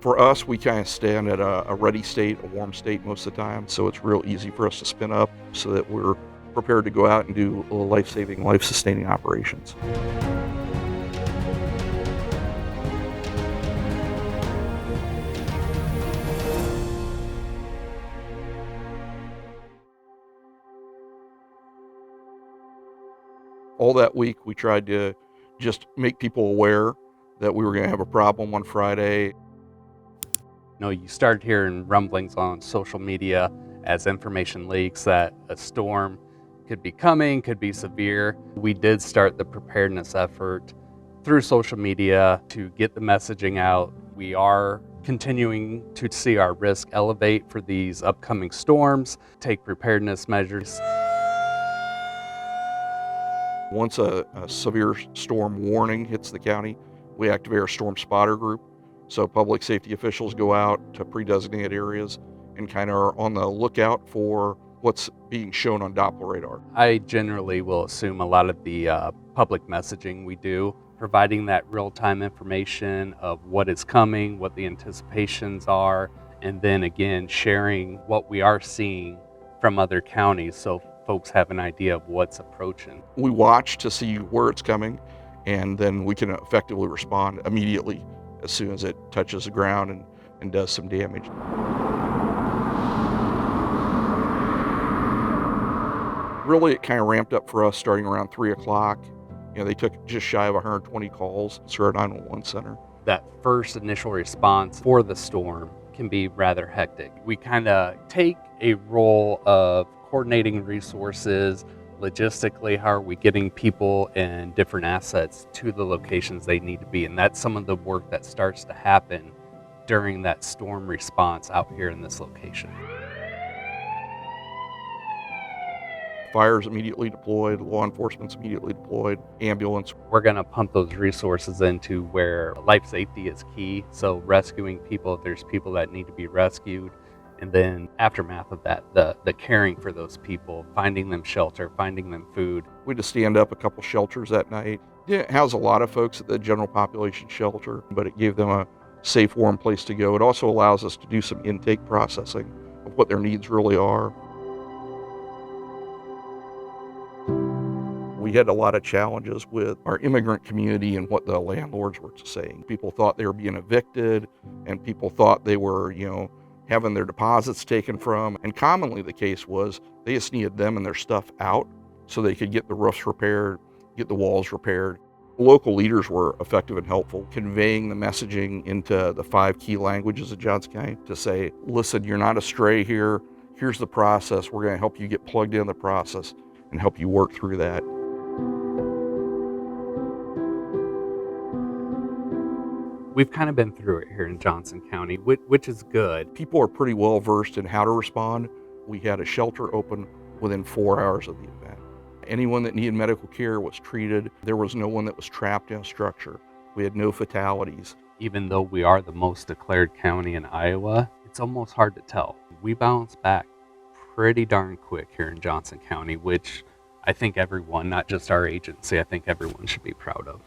For us, we kind of stand at a ready state, a warm state most of the time, so it's real easy for us to spin up so that we're prepared to go out and do life-saving, life-sustaining operations. All that week, we tried to just make people aware that we were going to have a problem on Friday. You started hearing rumblings on social media as information leaks that a storm could be coming, could be severe. We did start the preparedness effort through social media to get the messaging out. We are continuing to see our risk elevate for these upcoming storms, take preparedness measures. Once a severe storm warning hits the county, we activate our storm spotter group. So public safety officials go out to pre-designated areas and kind of are on the lookout for what's being shown on Doppler radar. I generally will assume a lot of the public messaging we do, providing that real-time information of what is coming, what the anticipations are, and then again, sharing what we are seeing from other counties so folks have an idea of what's approaching. We watch to see where it's coming, and then we can effectively respond immediately as soon as it touches the ground and does some damage. Really, it kind of ramped up for us starting around 3 o'clock. They took just shy of 120 calls through our 911 center. That first initial response for the storm can be rather hectic. We kind of take a role of coordinating resources, logistically, how are we getting people and different assets to the locations they need to be? And that's some of the work that starts to happen during that storm response out here in this location. Fire's immediately deployed, law enforcement's immediately deployed, ambulance. We're going to pump those resources into where life safety is key. So rescuing people, if there's people that need to be rescued, and then aftermath of that, the caring for those people, finding them shelter, finding them food. We had to stand up a couple shelters that night. Didn't house a lot of folks at the general population shelter, but it gave them a safe, warm place to go. It also allows us to do some intake processing of what their needs really are. We had a lot of challenges with our immigrant community and what the landlords were saying. People thought they were being evicted, and people thought they were, having their deposits taken from. And commonly the case was they just needed them and their stuff out so they could get the roofs repaired, get the walls repaired. Local leaders were effective and helpful, conveying the messaging into the 5 key languages of Johnson County to say, listen, you're not a stray here. Here's the process. We're going to help you get plugged in the process and help you work through that. We've kind of been through it here in Johnson County, which is good. People are pretty well versed in how to respond. We had a shelter open within 4 hours of the event. Anyone that needed medical care was treated. There was no one that was trapped in a structure. We had no fatalities. Even though we are the most declared county in Iowa, it's almost hard to tell. We bounce back pretty darn quick here in Johnson County, which I think everyone, not just our agency, I think everyone should be proud of.